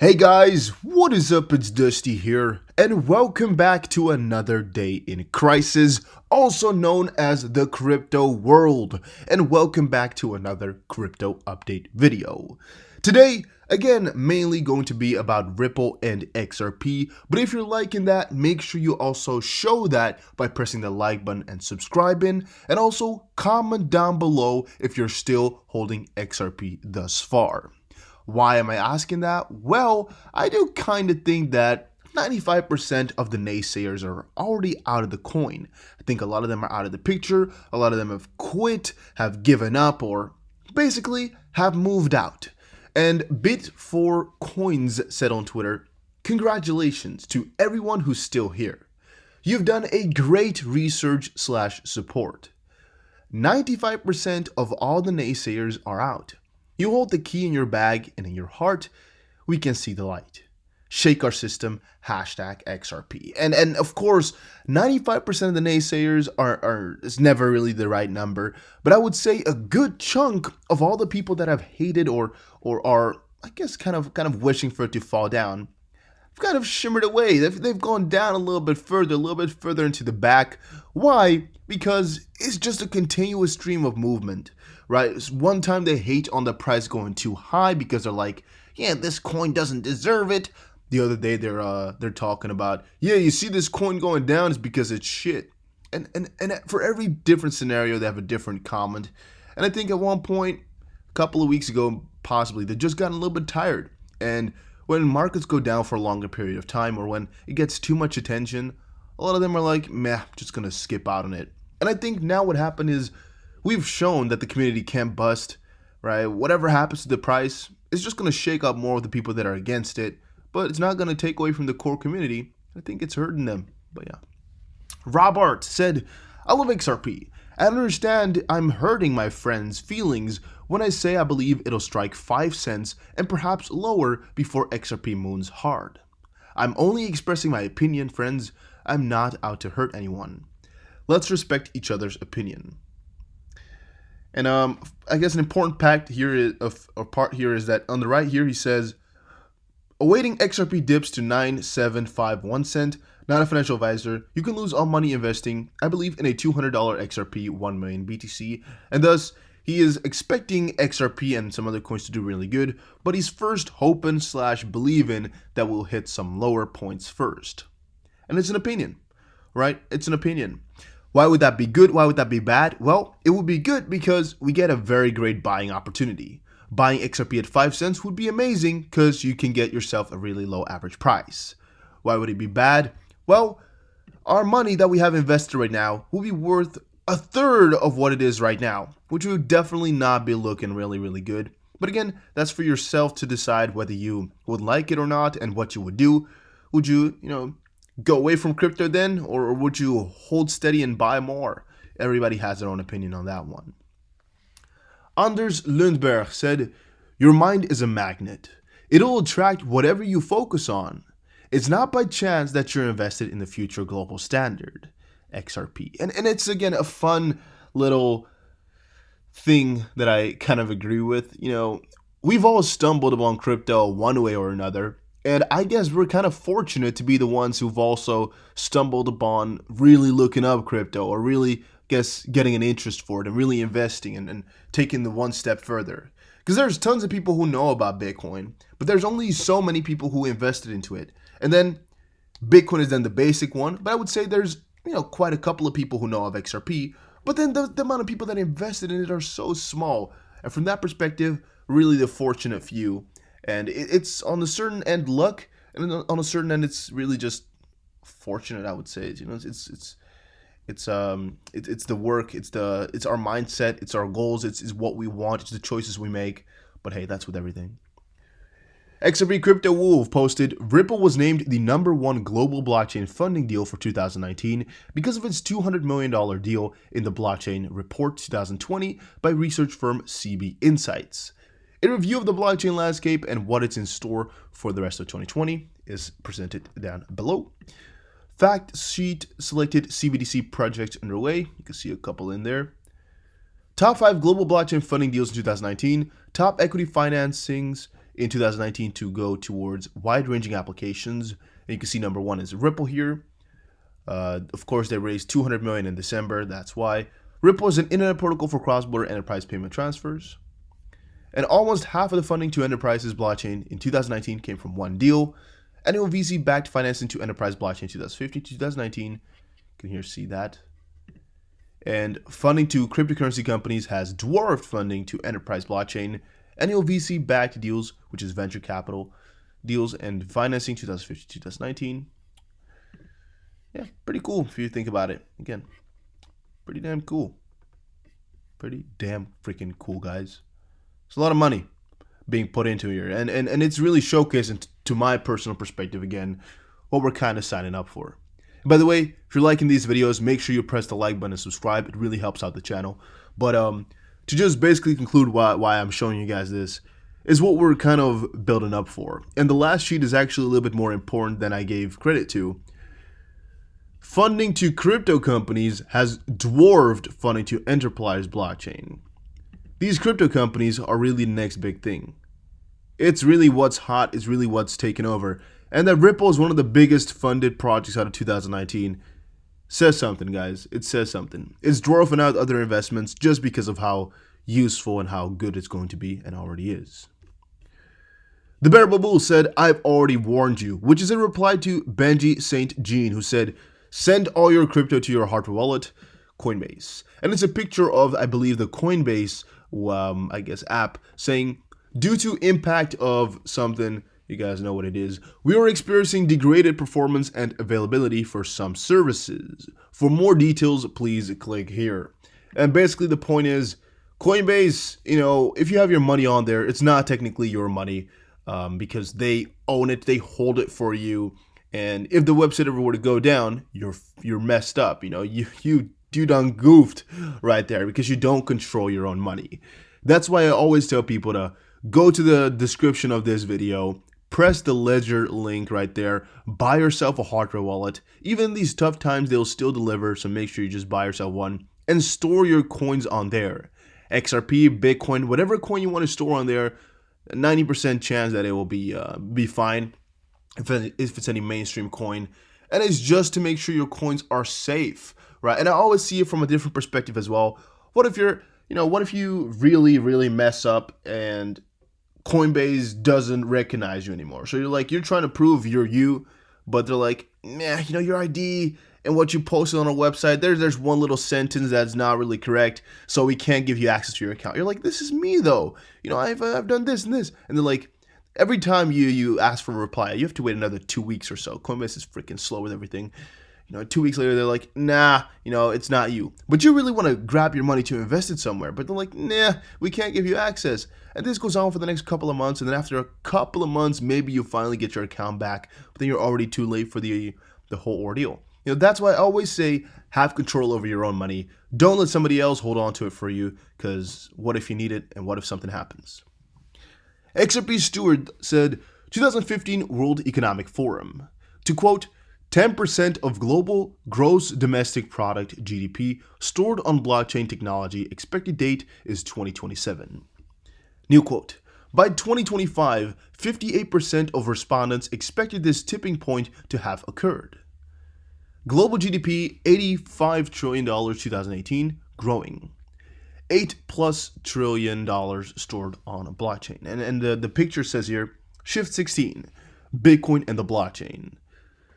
Hey guys, what is up? It's Dusty here, and welcome back to another day in crisis, also known as the crypto world, and welcome back to another crypto update video. Today, again, mainly going to be about Ripple and XRP, but if you're liking that, make sure you also show that by pressing the like button and subscribing, and also comment down below if you're still holding XRP thus far. Why am I asking that? Well, I do kind of think that 95% of the naysayers are already out of the coin. I think a lot of them are out of the picture, a lot of them have quit, have given up, or basically have moved out. And Bit4Coins said on Twitter, "Congratulations to everyone who's still here. You've done a great research/support. 95% of all the naysayers are out. You hold the key in your bag, and in your heart, we can see the light. Shake our system, #XRP. And of course, 95% of the naysayers is never really the right number, but I would say a good chunk of all the people that have hated or are, I guess, kind of wishing for it to fall down, have kind of shimmered away. They've gone down a little bit further into the back. Why? Because it's just a continuous stream of movement, right? One time they hate on the price going too high because they're like, yeah, this coin doesn't deserve it. The other day they're talking about, yeah, you see this coin going down is because it's shit. And for every different scenario, they have a different comment. And I think at one point, a couple of weeks ago, possibly, they just gotten a little bit tired. And when markets go down for a longer period of time, or when it gets too much attention, a lot of them are like, meh, I'm just gonna skip out on it. And I think now what happened is we've shown that the community can't bust, right? Whatever happens to the price, it's just gonna shake up more of the people that are against it, but it's not gonna take away from the core community. I think it's hurting them, but yeah. Robert said, "I love XRP. I understand I'm hurting my friends' feelings when I say I believe it'll strike 5 cents and perhaps lower before XRP moons hard. I'm only expressing my opinion, friends. I'm not out to hurt anyone. Let's respect each other's opinion." And I guess an important part here is that on the right here he says, "Awaiting XRP dips to 9751 cent. Not a financial advisor. You can lose all money investing. I believe in a $200 XRP, 1 million BTC, and thus he is expecting XRP and some other coins to do really good, but he's first hoping/believing that we'll hit some lower points first." And it's an opinion, right? It's an opinion. Why would that be good? Why would that be bad? Well, it would be good because we get a very great buying opportunity. Buying XRP at 5 cents would be amazing because you can get yourself a really low average price. Why would it be bad? Well, our money that we have invested right now will be worth a third of what it is right now, which would definitely not be looking really, really good. But again, that's for yourself to decide whether you would like it or not and what you would do. Would you, go away from crypto then, or would you hold steady and buy more? Everybody has their own opinion on that one. Anders Lundberg said, "Your mind is a magnet. It'll attract whatever you focus on. It's not by chance that you're invested in the future global standard, XRP." And it's, again, a fun little thing that I kind of agree with. We've all stumbled upon crypto one way or another. And I guess we're kind of fortunate to be the ones who've also stumbled upon really looking up crypto, or really, getting an interest for it and really investing and taking the one step further. Because there's tons of people who know about Bitcoin, but there's only so many people who invested into it. And then Bitcoin is then the basic one, but I would say there's, quite a couple of people who know of XRP, but then the amount of people that invested in it are so small. And from that perspective, really the fortunate few. And it's on a certain end luck, and on a certain end it's really just fortunate, I would say. It's the work, it's our mindset, it's our goals, it's what we want, it's the choices we make. But hey, that's with everything. XRP Crypto Wolf posted, "Ripple was named the #1 global blockchain funding deal for 2019 because of its $200 million deal in the Blockchain Report 2020 by research firm CB Insights. A review of the blockchain landscape and what it's in store for the rest of 2020 is presented down below. Fact sheet selected CBDC projects underway. You can see a couple in there. Top 5 global blockchain funding deals in 2019. Top equity financings in 2019 to go towards wide-ranging applications. And you can see number one is Ripple here. Of course, they raised $200 million in December. That's why. Ripple is an internet protocol for cross-border enterprise payment transfers. And almost half of the funding to enterprises blockchain in 2019 came from one deal. Annual VC-backed financing to enterprise blockchain 2015 to 2019. You can here see that. And funding to cryptocurrency companies has dwarfed funding to enterprise blockchain. Annual VC-backed deals, which is venture capital deals, and financing 2015 to 2019. Yeah, pretty cool if you think about it. Again, pretty damn cool. Pretty damn freaking cool, guys. It's a lot of money being put into here. And it's really showcasing, to my personal perspective, again, what we're kind of signing up for. By the way, if you're liking these videos, make sure you press the like button and subscribe. It really helps out the channel. But to just basically conclude why I'm showing you guys this, is what we're kind of building up for. And the last sheet is actually a little bit more important than I gave credit to. Funding to crypto companies has dwarfed funding to enterprise blockchain. These crypto companies are really the next big thing. It's really what's hot, it's really what's taken over. And that Ripple is one of the biggest funded projects out of 2019 says something, guys. It says something. It's dwarfing out other investments just because of how useful and how good it's going to be, and already is. The Bearable Bull said, "I've already warned you," which is in reply to Benji St. Jean, who said, "Send all your crypto to your hardware wallet, Coinbase." And it's a picture of, I believe, the Coinbase, app saying, "Due to impact of something," you guys know what it is, "we are experiencing degraded performance and availability for some services. For more details, please click here." And basically the point is, Coinbase, if you have your money on there, it's not technically your money because they own it, they hold it for you. And if the website ever were to go down, you're messed up. You done goofed right there because you don't control your own money. That's why I always tell people to go to the description of this video, press the Ledger link right there, buy yourself a hardware wallet. Even in these tough times, they'll still deliver, so make sure you just buy yourself one and store your coins on there. XRP, Bitcoin, whatever coin you want to store on there, 90% chance that it will be fine if it's any mainstream coin. And it's just to make sure your coins are safe, right? And I always see it from a different perspective as well. What if you really, really mess up and Coinbase doesn't recognize you anymore? So you're trying to prove you're you, but they're like, "Nah, your ID and what you posted on our website, there's one little sentence that's not really correct, so we can't give you access to your account." You're like, "This is me though. I've done this and this." And they're like, every time you ask for a reply, you have to wait another 2 weeks or so. Coinbase is freaking slow with everything. 2 weeks later, they're like, "Nah, it's not you." But you really want to grab your money to invest it somewhere. But they're like, "Nah, we can't give you access." And this goes on for the next couple of months. And then after a couple of months, maybe you finally get your account back. But then you're already too late for the whole ordeal. That's why I always say, have control over your own money. Don't let somebody else hold on to it for you, because what if you need it and what if something happens? XRP Stewart said, 2015 World Economic Forum, to quote, 10% of global gross domestic product GDP stored on blockchain technology. Expected date is 2027. New quote, by 2025, 58% of respondents expected this tipping point to have occurred. Global GDP, $85 trillion 2018, growing. $8+ trillion stored on a blockchain. And the picture says here, Shift 16, Bitcoin and the blockchain.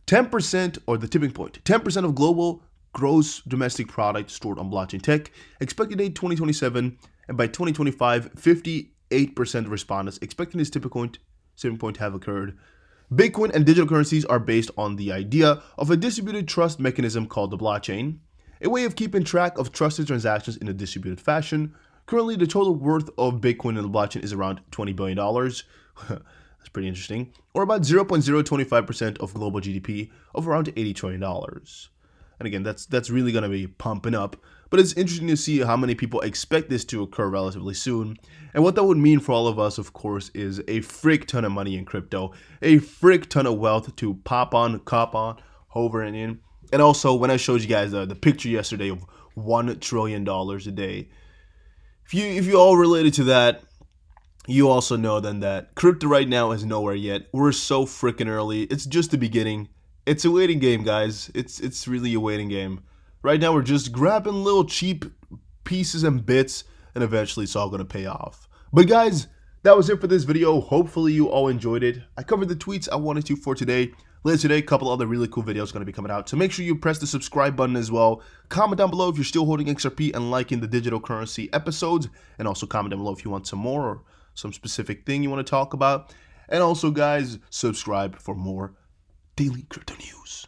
10%, or the tipping point, 10% of global gross domestic product stored on blockchain tech. Expected date 2027, and by 2025, 58% of respondents expecting this tipping point to have occurred. Bitcoin and digital currencies are based on the idea of a distributed trust mechanism called the blockchain, a way of keeping track of trusted transactions in a distributed fashion. Currently, the total worth of Bitcoin and the blockchain is around $20 billion. That's pretty interesting. Or about 0.025% of global GDP of around $80 trillion. And again, that's really going to be pumping up. But it's interesting to see how many people expect this to occur relatively soon. And what that would mean for all of us, of course, is a frick ton of money in crypto. A frick ton of wealth to pop on, cop on, hover and in. And also, when I showed you guys the picture yesterday of $1 trillion a day, if you all related to that, you also know then that crypto right now is nowhere yet. We're so freaking early. It's just the beginning. It's a waiting game, guys. It's really a waiting game. Right now we're just grabbing little cheap pieces and bits, and eventually it's all gonna pay off. But guys, that was it for this video. Hopefully you all enjoyed it. I covered the tweets I wanted to for today. Later today, a couple other really cool videos going to be coming out. So make sure you press the subscribe button as well. Comment down below if you're still holding XRP and liking the digital currency episodes. And also comment down below if you want some more or some specific thing you want to talk about. And also, guys, subscribe for more daily crypto news.